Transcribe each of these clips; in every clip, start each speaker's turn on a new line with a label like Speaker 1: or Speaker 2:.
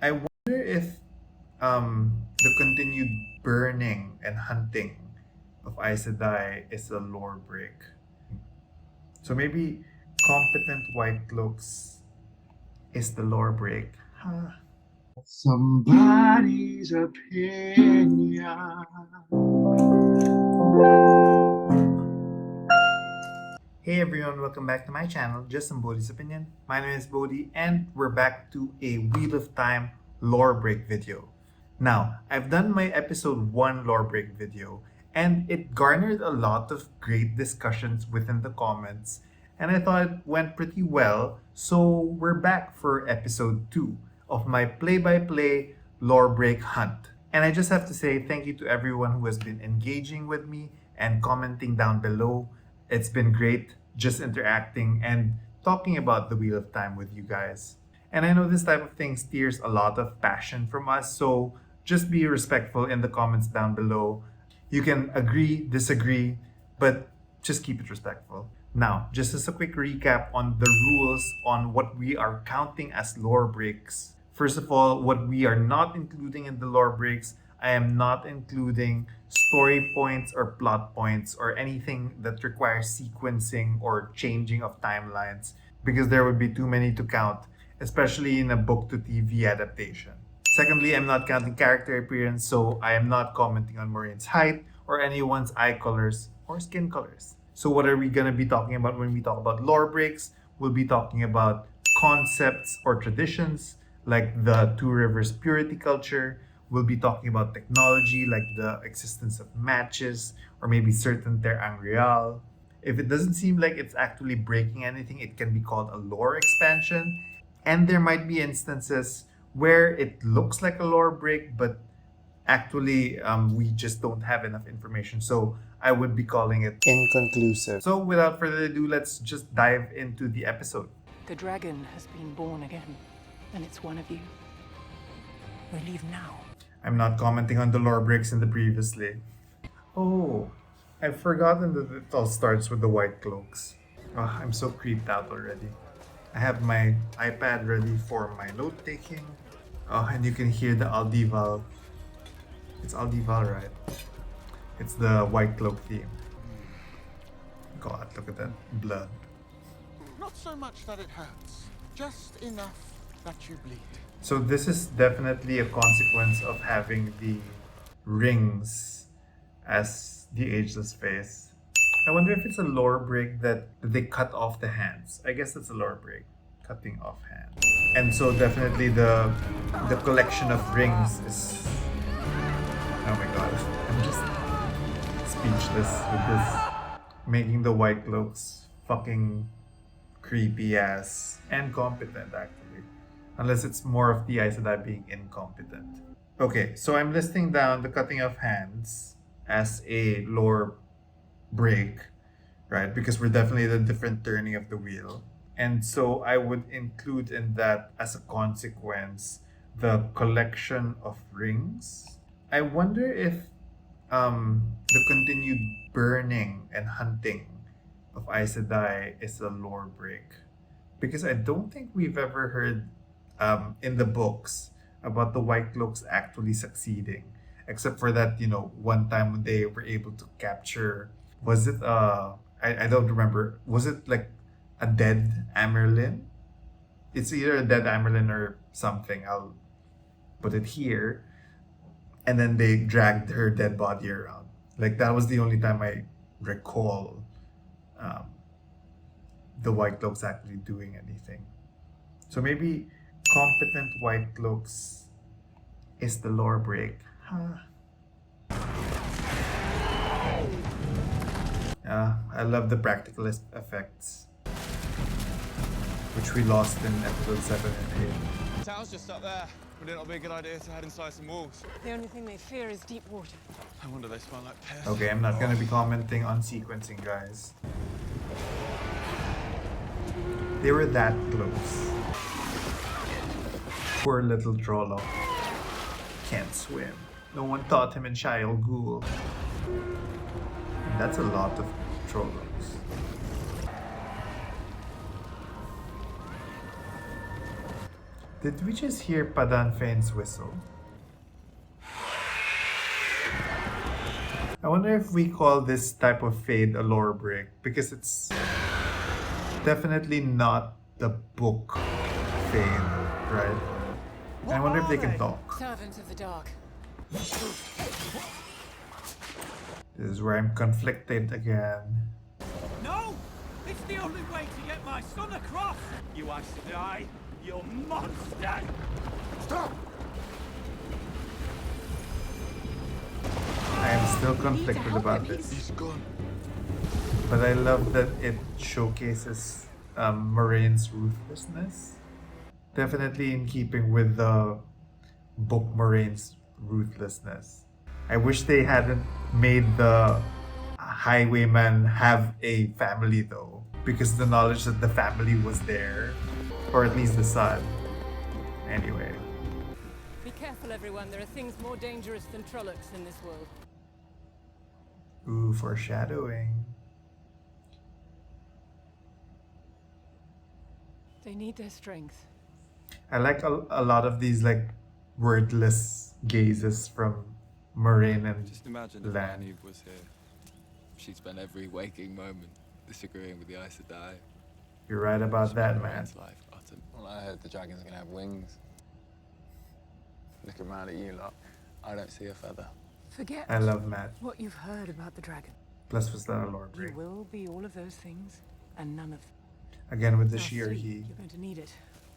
Speaker 1: I wonder if the continued burning and hunting of Aes Sedai is a lore break. So maybe competent white cloaks is the lore break. Huh. Somebody's opinion. Hey everyone, welcome back to my channel, Just Some Bodhi's Opinion. My name is Bodhi and we're back to a Wheel of Time lore break video. Now, I've done my episode 1 lore break video and it garnered a lot of great discussions within the comments and I thought it went pretty well, so we're back for episode 2 of my play-by-play lore break hunt. And I just have to say thank you to everyone who has been engaging with me and commenting down below. It's been great just interacting and talking about the Wheel of Time with you guys. And I know this type of thing steers a lot of passion from us, so just be respectful in the comments down below. You can agree, disagree, but just keep it respectful. Now, just as a quick recap on the rules on what we are counting as lore breaks. First of all, what we are not including in the lore breaks, I am not including story points or plot points or anything that requires sequencing or changing of timelines because there would be too many to count, especially in a book to TV adaptation. Secondly, I'm not counting character appearance, so I am not commenting on Maureen's height or anyone's eye colors or skin colors. So what are we going to be talking about when we talk about lore breaks? We'll be talking about concepts or traditions like the Two Rivers purity culture. We'll be talking about technology like the existence of matches or maybe certain Terre Angreal. If it doesn't seem like it's actually breaking anything, it can be called a lore expansion. And there might be instances where it looks like a lore break, but actually we just don't have enough information. So I would be calling it inconclusive. So without further ado, let's just dive into the episode.
Speaker 2: The dragon has been born again, and it's one of you. We leave now.
Speaker 1: I'm not commenting on the lore breaks in the previously. Oh, I've forgotten that it all starts with the white cloaks. Oh, I'm so creeped out already. I have my iPad ready for my note taking. Oh, and you can hear the Aldival. It's Aldival, right? It's the white cloak theme. God, look at that blood.
Speaker 3: Not so much that it hurts, just enough that you bleed.
Speaker 1: So this is definitely a consequence of having the rings as the ageless face. I wonder if it's a lore break that they cut off the hands. I guess that's a lore break, cutting off hands. And so definitely the collection of rings is. Oh my god, I'm just speechless with this. Making the white cloaks fucking creepy ass and competent actually. Unless it's more of the Aes Sedai being incompetent. Okay, so I'm listing down the cutting of hands as a lore break, right? Because we're definitely the different turning of the wheel. And so I would include in that as a consequence the collection of rings. I wonder if the continued burning and hunting of Aes Sedai is a lore break. Because I don't think we've ever heard in the books about the White Cloaks actually succeeding. Except for that, one time when they were able to capture, was it, I don't remember, was it like a dead Amerlin? It's either a dead Amerlin or something. I'll put it here. And then they dragged her dead body around. Like that was the only time I recall the White Cloaks actually doing anything. So maybe competent White Cloaks is the lore break. Huh. I love the practical effects, which we lost in episode 7 and 8.
Speaker 4: The tower's just up there. Would it not be a good idea to head inside some walls?
Speaker 2: The only thing they fear is deep water.
Speaker 4: I wonder they smell like piss.
Speaker 1: Okay, I'm not gonna be commenting on sequencing, guys. They were that close. Poor little Trollo. Can't swim. No one taught him in Shayol Ghul. That's a lot of Trollos. Did we just hear Padan Fane's whistle? I wonder if we call this type of fade a lore break because it's definitely not the book fade, right? And I wonder if they can talk.
Speaker 2: Servants of the dark.
Speaker 1: This is where I'm conflicted again.
Speaker 5: No! It's the only way to get my son across! You Aes Sedai, you monster!
Speaker 3: Stop!
Speaker 1: I am still conflicted about this.
Speaker 3: He's gone.
Speaker 1: But I love that it showcases Moraine's ruthlessness. Definitely in keeping with the book Moraine's ruthlessness. I wish they hadn't made the highwayman have a family though, because the knowledge that the family was there, or at least the son. Anyway,
Speaker 2: Be careful, everyone. There are things more dangerous than Trollocs in this world.
Speaker 1: ooh, foreshadowing.
Speaker 2: They need their strength.
Speaker 1: I like a lot of these like wordless gazes from Moraine and
Speaker 4: Just imagine if
Speaker 1: Lan.
Speaker 4: Nynaeve was here. She'd spend every waking moment disagreeing with the Aes Sedai.
Speaker 1: You're right about that, man.
Speaker 4: Moraine's life utterly.
Speaker 6: Well, I heard the dragon's gonna have wings. Looking around at you lot, I don't see a feather.
Speaker 2: Forget
Speaker 1: I love Matt.
Speaker 2: what you've heard about the dragon.
Speaker 1: Plus, was that a lore
Speaker 2: You
Speaker 1: break?
Speaker 2: will be all of those things, and none of them.
Speaker 1: Again with the
Speaker 2: Now,
Speaker 1: sheer
Speaker 2: sleep.
Speaker 1: he.
Speaker 2: You're going to need it.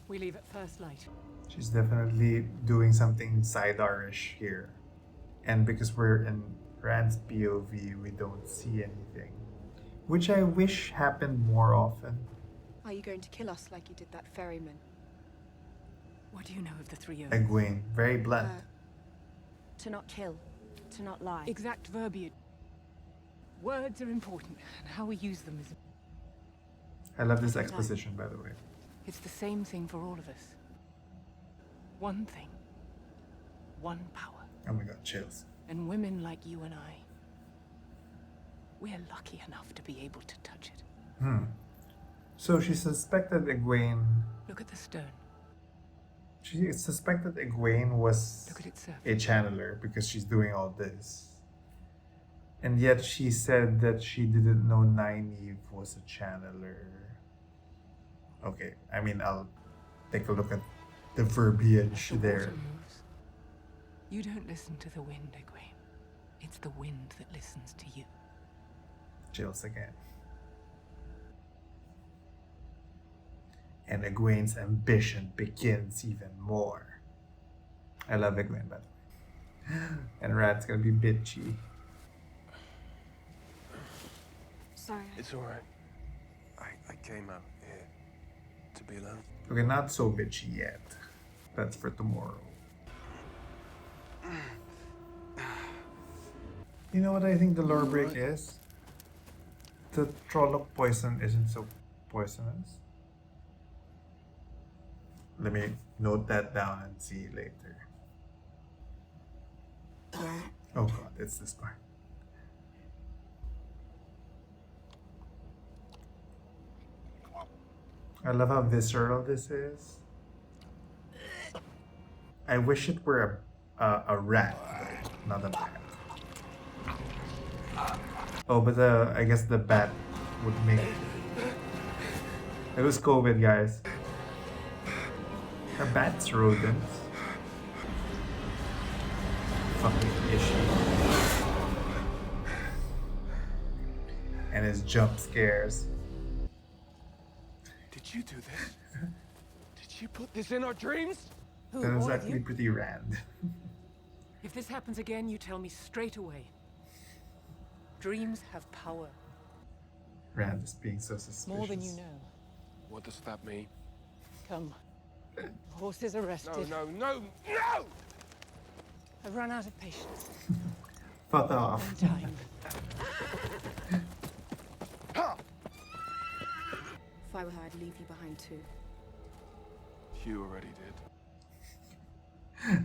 Speaker 2: We leave at first light.
Speaker 1: She's definitely doing something Sidar-ish here. And because we're in Rand's POV, we don't see anything. Which I wish happened more often.
Speaker 7: Are you going to kill us like you did that ferryman?
Speaker 2: What do you know of the three oaths?
Speaker 1: Egwene, very blunt.
Speaker 7: To not kill, to not lie.
Speaker 2: Exact verbiage. Words are important, and how we use them is...
Speaker 1: I love this exposition, by the way.
Speaker 2: It's the same thing for all of us. One thing. One power.
Speaker 1: Oh my god, chills.
Speaker 2: And women like you and I, we're lucky enough to be able to touch it.
Speaker 1: So she suspected Egwene.
Speaker 2: Look at the stone.
Speaker 1: She suspected Egwene was
Speaker 2: Look at its surface.
Speaker 1: a channeler because she's doing all this. And yet she said that she didn't know Nynaeve was a channeler. Okay, I mean, I'll take a look at the verbiage
Speaker 2: The
Speaker 1: there.
Speaker 2: water moves. You don't listen to the wind, Egwene. It's the wind that listens to you.
Speaker 1: Chills again. And Egwene's ambition begins even more. I love Egwene, by the way. And Rad's gonna be bitchy.
Speaker 7: Sorry.
Speaker 8: It's all right. I came out here to be alone.
Speaker 1: Okay, not so bitchy yet. That's for tomorrow. You know what I think the lore break is? The Trolloc poison isn't so poisonous. Let me note that down and see later. Oh god, it's this part. I love how visceral this is. I wish it were a rat, though, not a bat. Oh, but I guess the bat would make it. It was COVID, guys. Are bats rodents? Fucking issue. And his jump scares.
Speaker 8: Did you do this? Did you put this in our dreams?
Speaker 2: Who,
Speaker 1: That was
Speaker 2: all of
Speaker 1: actually
Speaker 2: you?
Speaker 1: pretty rand.
Speaker 2: If this happens again, you tell me straight away. Dreams have power.
Speaker 1: Rand is being so suspicious.
Speaker 2: More than you know.
Speaker 8: What does that mean?
Speaker 2: Come. Horses arrested.
Speaker 8: No!
Speaker 2: I've run out of patience.
Speaker 1: Fuck off.
Speaker 2: And time.
Speaker 7: If I were her, I'd leave you behind too.
Speaker 8: You already did.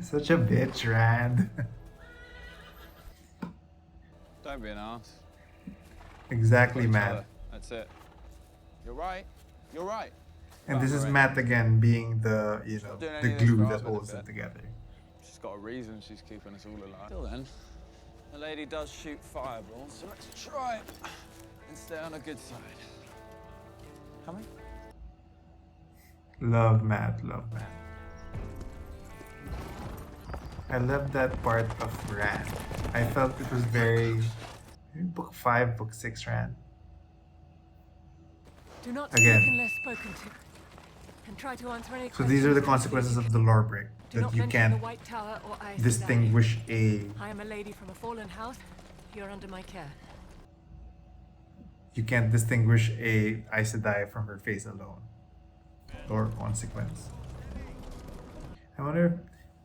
Speaker 1: Such a bitch, Rand.
Speaker 4: Don't be an ass.
Speaker 1: Exactly, man.
Speaker 4: That's it. You're right. You're right.
Speaker 1: And this is
Speaker 6: Right.
Speaker 1: Matt again being the, you know,
Speaker 6: doing
Speaker 1: the
Speaker 6: any of this
Speaker 1: glue
Speaker 6: for
Speaker 1: that
Speaker 6: our
Speaker 1: holds them
Speaker 6: benefit.
Speaker 1: together.
Speaker 6: She's got a reason she's keeping us all alive. Till then, the lady does shoot fireballs, so let's try and stay on a good side. Coming?
Speaker 1: Love Matt, love Matt. I love that part of Rand. I felt it was very book 5, book 6 Rand.
Speaker 2: Do not
Speaker 1: Again.
Speaker 2: speak unless spoken to. And try to answer any
Speaker 1: So
Speaker 2: questions.
Speaker 1: these are the
Speaker 2: as
Speaker 1: consequences
Speaker 2: easily
Speaker 1: of
Speaker 2: as
Speaker 1: the
Speaker 2: you
Speaker 1: lore break.
Speaker 2: can. Do
Speaker 1: That
Speaker 2: not
Speaker 1: you
Speaker 2: mention
Speaker 1: can't
Speaker 2: the White Tower or Aes Sedai.
Speaker 1: distinguish a
Speaker 2: I am a lady from a fallen house. You're under my care.
Speaker 1: you can't distinguish a Aes Sedai from her face alone. Lore consequence. I wonder,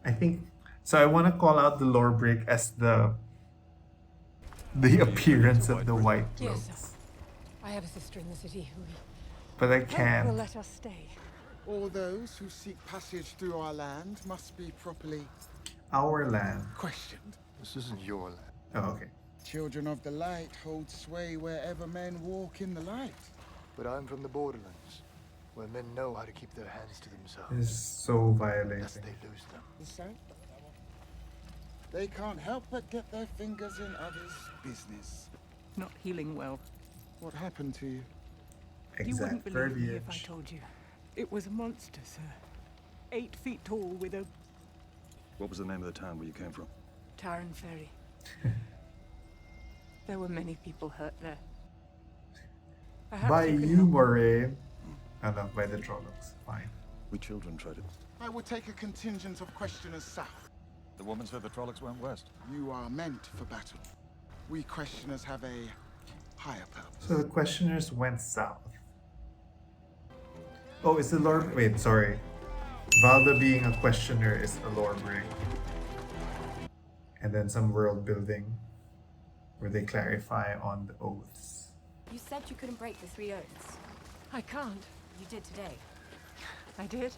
Speaker 1: I think, so I want to call out the lore break as the appearance of the white
Speaker 2: Yes,
Speaker 1: cloaks.
Speaker 2: sir. I have a sister in the city who
Speaker 1: But I
Speaker 2: will
Speaker 1: can't.
Speaker 2: let us stay.
Speaker 3: All those who seek passage through our land must be properly
Speaker 1: Our land.
Speaker 3: questioned.
Speaker 8: This isn't your land.
Speaker 1: Oh, okay.
Speaker 3: Children of the light hold sway wherever men walk in the light.
Speaker 8: But I'm from the borderlands, where men know how to keep their hands to themselves,
Speaker 1: This is so
Speaker 8: lest
Speaker 1: violating.
Speaker 8: they lose them.
Speaker 3: So, they can't help but get their fingers in others' business.
Speaker 2: Not healing well.
Speaker 3: What happened to you?
Speaker 2: You wouldn't
Speaker 1: Exact
Speaker 2: believe me if I
Speaker 1: verbiage.
Speaker 2: told you. It was a monster, sir. 8 feet tall with a
Speaker 9: What was the name of the town where you came from?
Speaker 2: Taran Ferry. There were many people hurt there. Perhaps
Speaker 1: By
Speaker 2: can
Speaker 1: you,
Speaker 2: help.
Speaker 1: Moraine. Oh no, by the Trollocs. Fine.
Speaker 9: We children traded.
Speaker 3: I will take a contingent of questioners south.
Speaker 9: The woman said the Trollocs went west.
Speaker 3: You are meant for battle. We questioners have a higher purpose.
Speaker 1: So the questioners went south. Oh, is the lore? Wait, sorry. Valda being a questioner is the lore break. And then some world building where they clarify on the oaths.
Speaker 7: You said you couldn't break the 3 oaths.
Speaker 2: I can't.
Speaker 7: You did today.
Speaker 2: I did.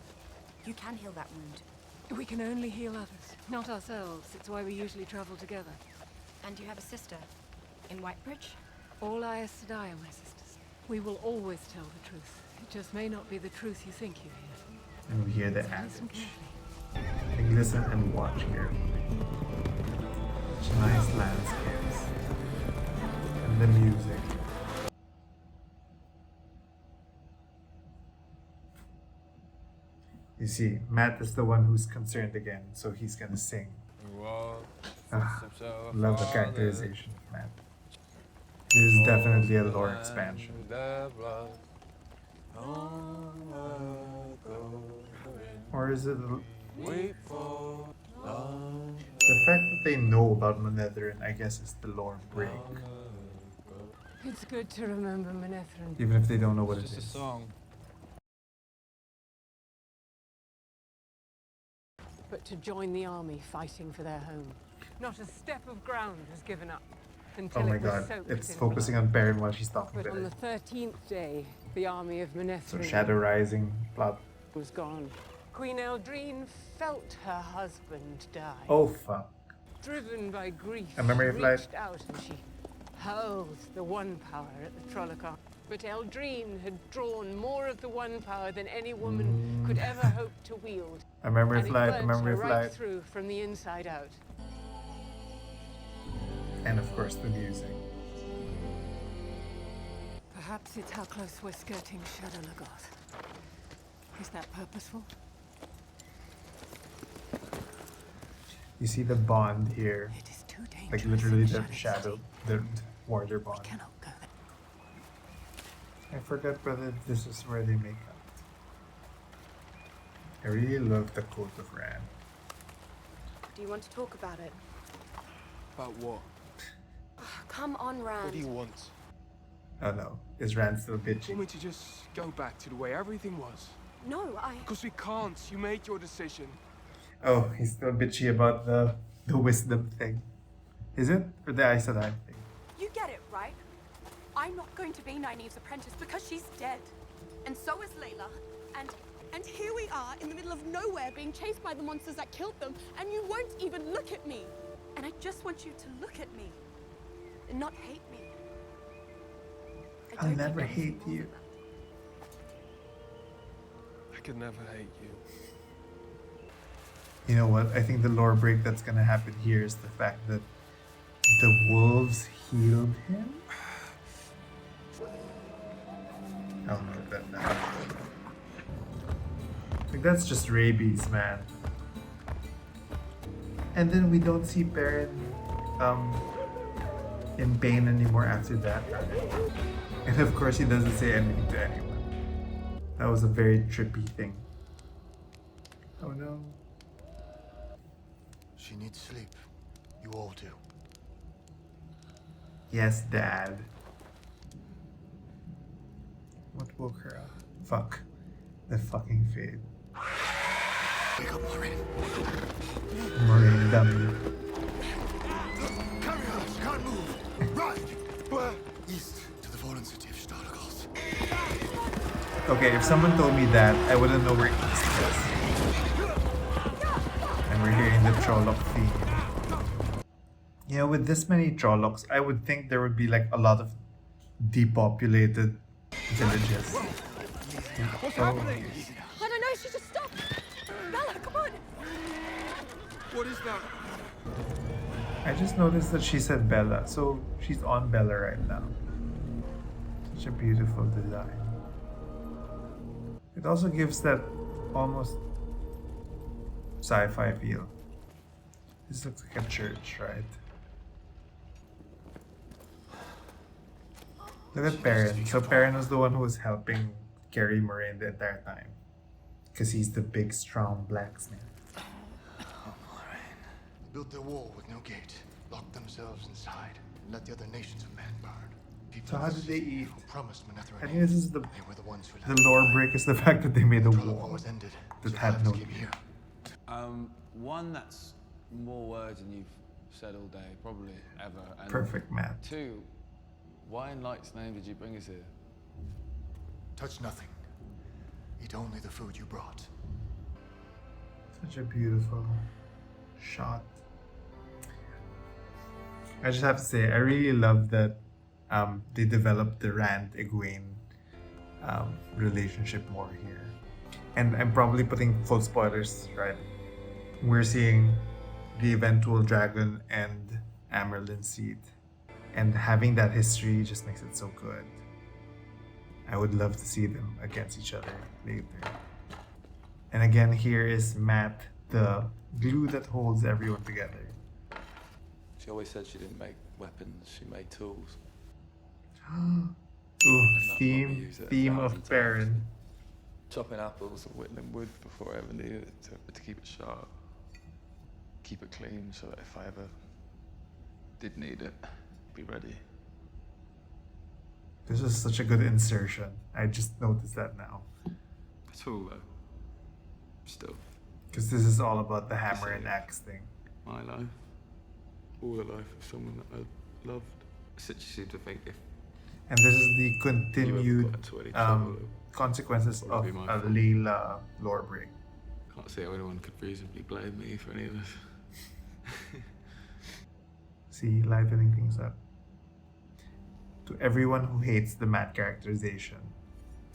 Speaker 7: You can heal that wound.
Speaker 2: We can only heal others, not ourselves. It's why we usually travel together.
Speaker 7: And you have a sister in Whitebridge?
Speaker 2: All Aes Sedai are my sisters. We will always tell the truth. It just may not be the truth you think you hear.
Speaker 1: And we hear the
Speaker 2: So listen
Speaker 1: adage.
Speaker 2: carefully.
Speaker 1: Like, listen and watch here. Such nice landscapes. And the music. You see, Matt is the one who's concerned again, so he's gonna sing. Ah, love the characterization of Matt. This is definitely a lore expansion. Or is it the fact that they know about Manetheren, I guess, is the lore break.
Speaker 2: It's good to remember Manetheren.
Speaker 1: Even if they don't know what it
Speaker 6: Just a
Speaker 1: is.
Speaker 6: song.
Speaker 2: But to join the army fighting for their home. Not a step of ground was given up until
Speaker 1: Oh my
Speaker 2: it was
Speaker 1: god,
Speaker 2: soaked
Speaker 1: it's
Speaker 2: in
Speaker 1: focusing
Speaker 2: blood.
Speaker 1: on Perrin while she's talking
Speaker 2: But
Speaker 1: to
Speaker 2: on the
Speaker 1: it.
Speaker 2: 13th day, the army of
Speaker 1: So
Speaker 2: Manetheren
Speaker 1: Shadow Rising plot.
Speaker 2: was gone. Queen Eldrine felt her husband die.
Speaker 1: Oh fuck.
Speaker 2: Driven by grief,
Speaker 1: A memory
Speaker 2: she
Speaker 1: of life.
Speaker 2: reached out and she hurled the One Power at the Trolloc army. But Eldrine had drawn more of the One Power than any woman could ever hope to wield.
Speaker 1: A memory
Speaker 2: And
Speaker 1: of
Speaker 2: it
Speaker 1: life, a
Speaker 2: burnt
Speaker 1: memory
Speaker 2: her
Speaker 1: of
Speaker 2: right
Speaker 1: life.
Speaker 2: through from the inside out.
Speaker 1: And of course the music.
Speaker 2: Perhaps it's how close we're skirting Shadow Lagoth. Is that purposeful?
Speaker 1: You see the bond here.
Speaker 2: It is too dangerous.
Speaker 1: Like literally
Speaker 2: in
Speaker 1: the
Speaker 2: Shadow's
Speaker 1: shadow,
Speaker 2: City.
Speaker 1: the warrior bond.
Speaker 2: We cannot go there.
Speaker 1: I forgot whether this is where they make up. I really love the coat of Rand.
Speaker 7: Do you want to talk about it?
Speaker 8: About what?
Speaker 7: Come on, Rand.
Speaker 8: What do you want?
Speaker 1: Oh no, is Rand still
Speaker 8: Want
Speaker 1: bitchy?
Speaker 8: me to just go back to the way everything was?
Speaker 7: No,
Speaker 8: Because we can't. You made your decision.
Speaker 1: Oh, he's still bitchy about the wisdom thing. Is it? Or the Aes Sedai thing?
Speaker 10: You get it, right? I'm not going to be Nynaeve's apprentice because she's dead. And so is Layla. And here we are in the middle of nowhere being chased by the monsters that killed them, and you won't even look at me. And I just want you to look at me and not hate me. I
Speaker 1: I'll
Speaker 10: don't
Speaker 1: never
Speaker 10: think anything
Speaker 1: hate
Speaker 10: more
Speaker 1: you.
Speaker 10: than that.
Speaker 8: could never hate you.
Speaker 1: You know what? I think the lore break that's gonna happen here is the fact that the wolves healed him. I'll note that down. Like, that's just rabies, man. And then we don't see Perrin in pain anymore after that. And of course, he doesn't say anything to anyone. That was a very trippy thing. Oh no.
Speaker 3: She needs sleep. You all do.
Speaker 1: Yes, Dad. What woke her up? Fuck. The fucking fade.
Speaker 3: Wake up, Moraine.
Speaker 1: Moraine dummy.
Speaker 3: Carry on. Can't move. Ride. Where? East to the fallen city of Starlagos.
Speaker 1: Okay, if someone told me that, I wouldn't know where East was. And we're hearing the Trolloc theme. You know, with this many Trollocs, I would think there would be like a lot of depopulated villages.
Speaker 5: What's happening?
Speaker 10: I don't know, she just stopped. Bella, come on.
Speaker 5: What is that?
Speaker 1: I just noticed that she said Bella, so she's on Bella right now. Such a beautiful design. It also gives that almost sci-fi feel. This looks like a church, right? Look at Perrin. So Perrin was the one who was helping carry Moraine the entire time. Because he's the big, strong blacksmith.
Speaker 3: Built their wall with no gate, locked themselves inside, and let the other nations of man burn.
Speaker 1: So how did they eat?
Speaker 3: Who promised Manetheren
Speaker 1: I think this is the
Speaker 3: they were the ones who
Speaker 1: the lore break is the fact that they made a
Speaker 3: Trolloc War
Speaker 1: wall
Speaker 3: was ended.
Speaker 1: that had no
Speaker 3: Survivors came here.
Speaker 6: One that's more words than you've said all day, probably ever. And
Speaker 1: perfect man.
Speaker 6: two, why in Light's name did you bring us here?
Speaker 3: Touch nothing. Eat only the food you brought.
Speaker 1: Such a beautiful shot. I just have to say, I really love that they developed the Rand Egwene relationship more here. And I'm probably putting full spoilers, right? We're seeing the eventual dragon and Amerlin seed. And having that history just makes it so good. I would love to see them against each other later. And again, here is Matt, the glue that holds everyone together.
Speaker 4: She always said she didn't make weapons, she made tools.
Speaker 1: Ooh, theme of Perrin.
Speaker 4: Chopping apples and whittling wood before I ever needed it to keep it sharp. Keep it clean so that if I ever did need it, be ready.
Speaker 1: This is such a good insertion. I just noticed that now.
Speaker 4: It's all though. Still.
Speaker 1: Because this is all about the hammer and axe thing.
Speaker 4: My life. All the life of someone that I loved. I seem to think if
Speaker 1: And this is the continued
Speaker 4: got to any trouble,
Speaker 1: consequences
Speaker 4: probably
Speaker 1: of
Speaker 4: be
Speaker 1: a
Speaker 4: my fault.
Speaker 1: Layla lore break.
Speaker 4: can't see how anyone could reasonably blame me for any of this.
Speaker 1: See, lightening things up. To everyone who hates the Matt characterization,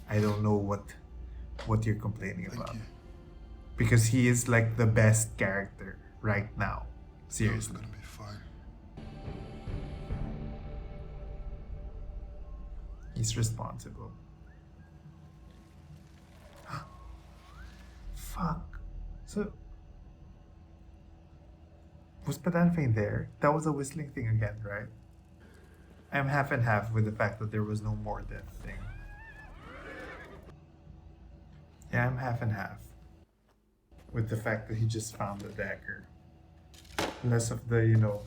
Speaker 1: I don't know what you're complaining about.
Speaker 3: you.
Speaker 1: Because he is like the best character right now. Seriously.
Speaker 3: Gonna be fine.
Speaker 1: He's responsible. Fuck. So was Padanfane there? That was a whistling thing again, right? I'm half and half with the fact that there was no more death thing. Yeah, I'm half and half with the fact that he just found the dagger. Less of the,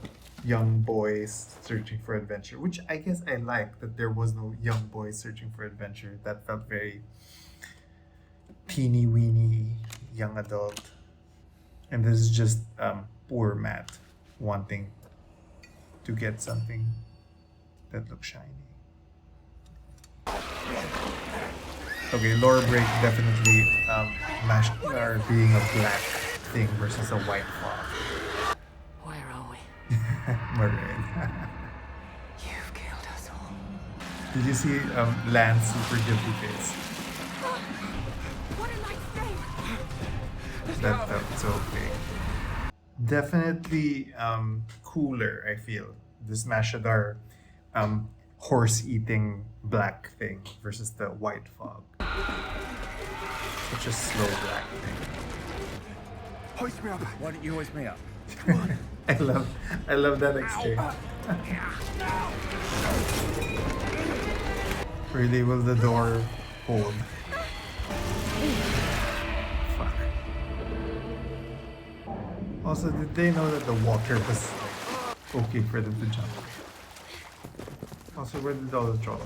Speaker 1: young boys searching for adventure, which I guess I like that there was no young boys searching for adventure. That felt very teeny weeny young adult. And this is just poor Matt wanting to get something that looks shiny. Okay, lore break definitely Mashkar being a black thing versus a white fog.
Speaker 2: Where are we?
Speaker 1: Moraine.
Speaker 2: You've killed us all.
Speaker 1: Did you see Lan's super guilty face?
Speaker 10: What a nice
Speaker 1: that felt so big. Definitely cooler, I feel. This Mashadar horse-eating black thing versus the white fog. Such a slow black thing.
Speaker 5: Hoist me up. Why don't you hoist me up?
Speaker 1: I love that exchange. Really, will the door hold? Fuck. Also, did they know that the water was like okay for them to jump? Also, where did all the trolls?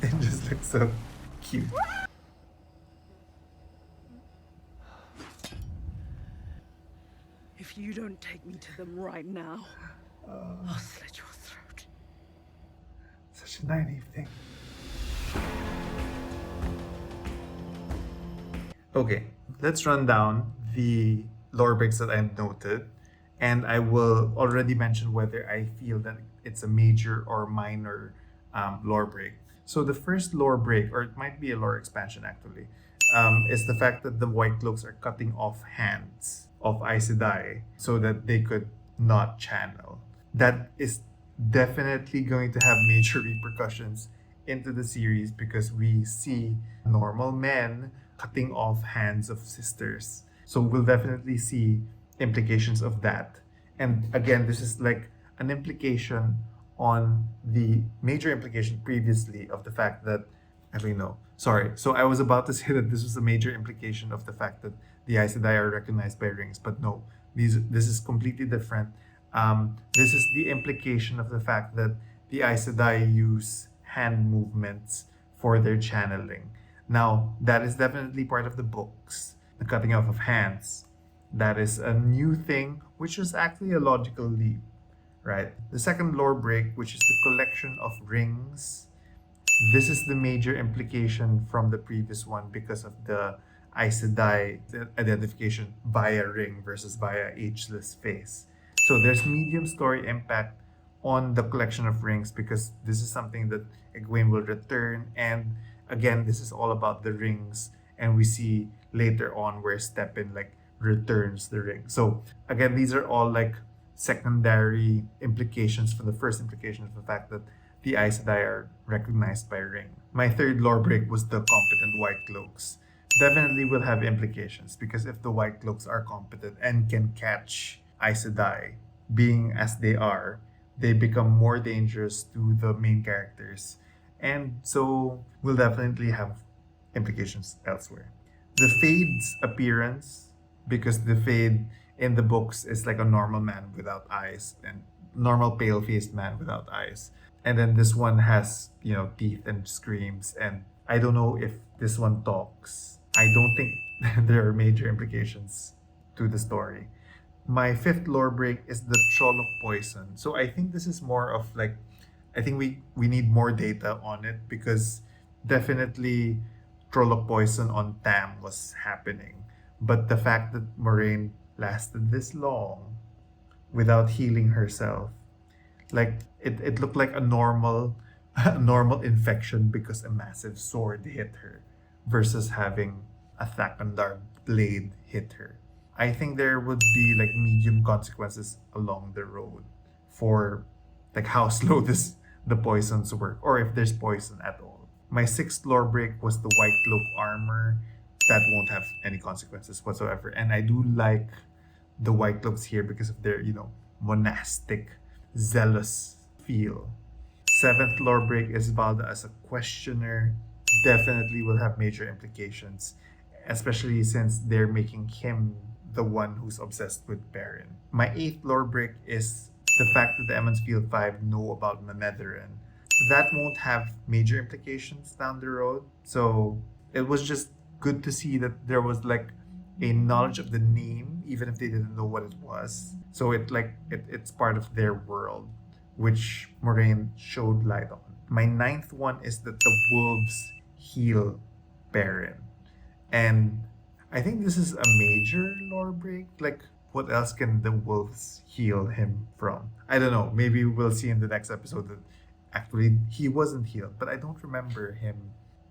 Speaker 1: It just looks so cute.
Speaker 11: If you don't take me to them right now, I'll slit your throat.
Speaker 1: Such a naive thing. Okay, let's run down the lore breaks that I've noted, and I will already mention whether I feel that it's a major or minor lore break. So the first lore break, or it might be a lore expansion actually, is the fact that the White Cloaks are cutting off hands of Aes Sedai so that they could not channel. That is definitely going to have major repercussions into the series because we see normal men cutting off hands of sisters. So we'll definitely see implications of that. And again, this is like an implication on the major implication previously of the fact that, actually no, sorry. So I was about to say that this was a major implication of the fact that the Aes Sedai are recognized by rings, but no, this is completely different. This is the implication of the fact that the Aes Sedai use hand movements for their channeling. Now, that is definitely part of the books, the cutting off of hands. That is a new thing, which was actually a logical leap, right? The second lore break, which is the collection of rings. This is the major implication from the previous one because of the Aes Sedai identification via ring versus via ageless face. So there's medium story impact on the collection of rings because this is something that Egwene will return, and again, this is all about the rings, and we see later on where Stepin like returns the ring. So again, these are all like secondary implications for the first implication of the fact that the Aes Sedai are recognized by ring. My third lore break was the competent White Cloaks. Definitely will have implications because if the White Cloaks are competent and can catch Aes Sedai, being as they are, they become more dangerous to the main characters. And so will definitely have implications elsewhere. The Fade's appearance, because the Fade in the books is like a normal man without eyes and normal pale-faced man without eyes. And then this one has, teeth and screams. And I don't know if this one talks. I don't think there are major implications to the story. My fifth lore break is the Trolloc poison. So I think this is more of like, I think we need more data on it because definitely Trolloc poison on Tam was happening. But the fact that Moraine lasted this long without healing herself, like it looked like a normal infection because a massive sword hit her versus having a Thakandar blade hit her. I think there would be like medium consequences along the road for like how slow the poisons work, or if there's poison at all. My sixth lore break was the White Cloak armor. That won't have any consequences whatsoever. And I do like the White Cloaks here because of their, monastic, zealous feel. Seventh lore break is Valda as a questioner. Definitely will have major implications, especially since they're making him the one who's obsessed with Baron. My eighth lore break is the fact that the Emmons Field 5 know about Mametherin. That won't have major implications down the road. So it was just good to see that there was like a knowledge of the name, even if they didn't know what it was. So it's part of their world, which Moraine showed light on. My ninth one is that the wolves heal Baron. And I think this is a major lore break. Like, what else can the wolves heal him from? I don't know. Maybe we'll see in the next episode that actually he wasn't healed, but I don't remember him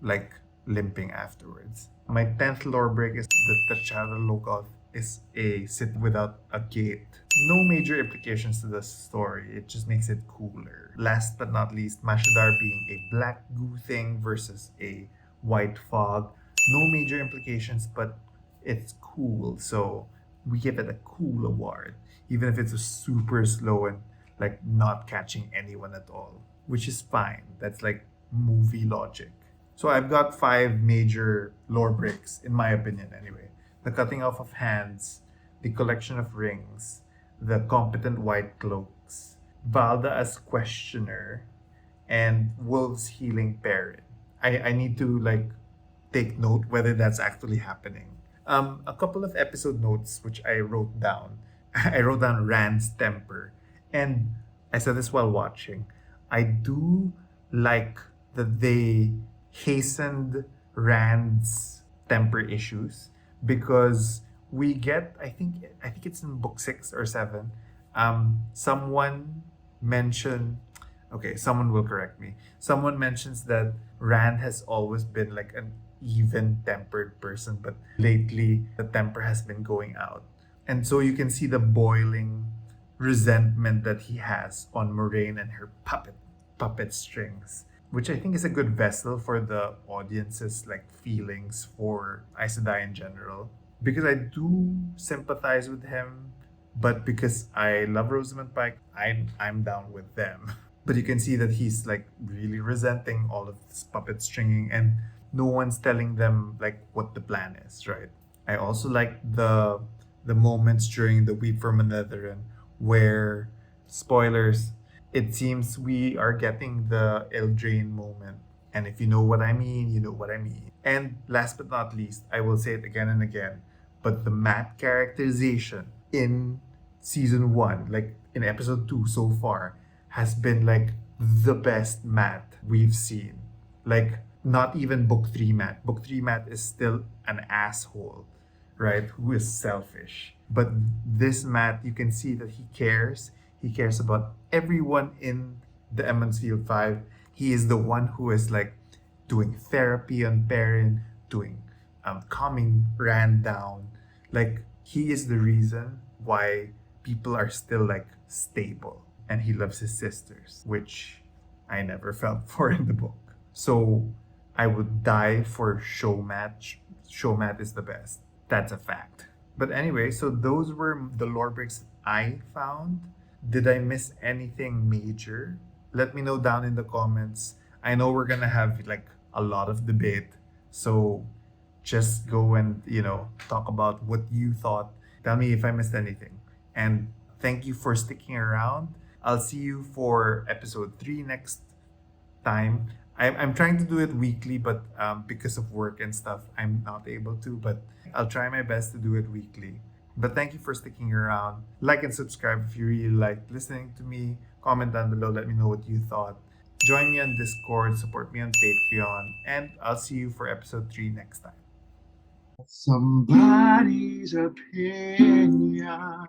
Speaker 1: like limping afterwards. My 10th lore break is that the T'Challa Logoth is a city without a gate. No major implications to the story, it just makes it cooler. Last but not least, Mashadar being a black goo thing versus a white fog. No major implications, but it's cool, so we give it a cool award, even if it's super slow and like not catching anyone at all, which is fine. That's like movie logic. So I've got 5 major lore breaks, in my opinion anyway. The cutting off of hands, the collection of rings, the competent white cloaks, Valda as questioner, and Wolves healing Perrin. I need to like take note whether that's actually happening. A couple of episode notes which I wrote down. I wrote down Rand's temper, and I said this while watching. I do like that they hastened Rand's temper issues because we get I think it's in book 6 or 7. Someone mentioned, okay, someone will correct me. Someone mentions that Rand has always been like an even tempered person, but lately the temper has been going out. And so you can see the boiling resentment that he has on Moraine and her puppet strings, which I think is a good vessel for the audience's like feelings for Aes Sedai in general. Because I do sympathize with him, but because I love Rosamund Pike, I'm down with them. But you can see that he's like really resenting all of this puppet stringing, and no one's telling them like what the plan is, right? I also like the moments during the Weep for Manetheren where, spoilers, it seems we are getting the Eldraine moment. And if you know what I mean, you know what I mean. And last but not least, I will say it again and again, but the Matt characterization in season 1, like in episode 2 so far, has been like the best Matt we've seen. Like, not even book 3 Matt. Book 3 Matt is still an asshole, right? Who is selfish. But this Matt, you can see that he cares. He cares about everyone in the Emmons Field 5. He is the one who is like doing therapy on Perrin, doing calming Rand down. Like, he is the reason why people are still like stable. And he loves his sisters, which I never felt for in the book. So I would die for Showmat. Showmat is the best. That's a fact. But anyway, so those were the lore breaks I found. Did I miss anything major? Let me know down in the comments. I know we're gonna have like a lot of debate. So just go and, talk about what you thought. Tell me if I missed anything. And thank you for sticking around. I'll see you for episode 3 next time. I'm trying to do it weekly, but because of work and stuff, I'm not able to. But I'll try my best to do it weekly. But thank you for sticking around. Like and subscribe if you really like listening to me. Comment down below. Let me know what you thought. Join me on Discord. Support me on Patreon. And I'll see you for episode 3 next time. Somebody's opinion.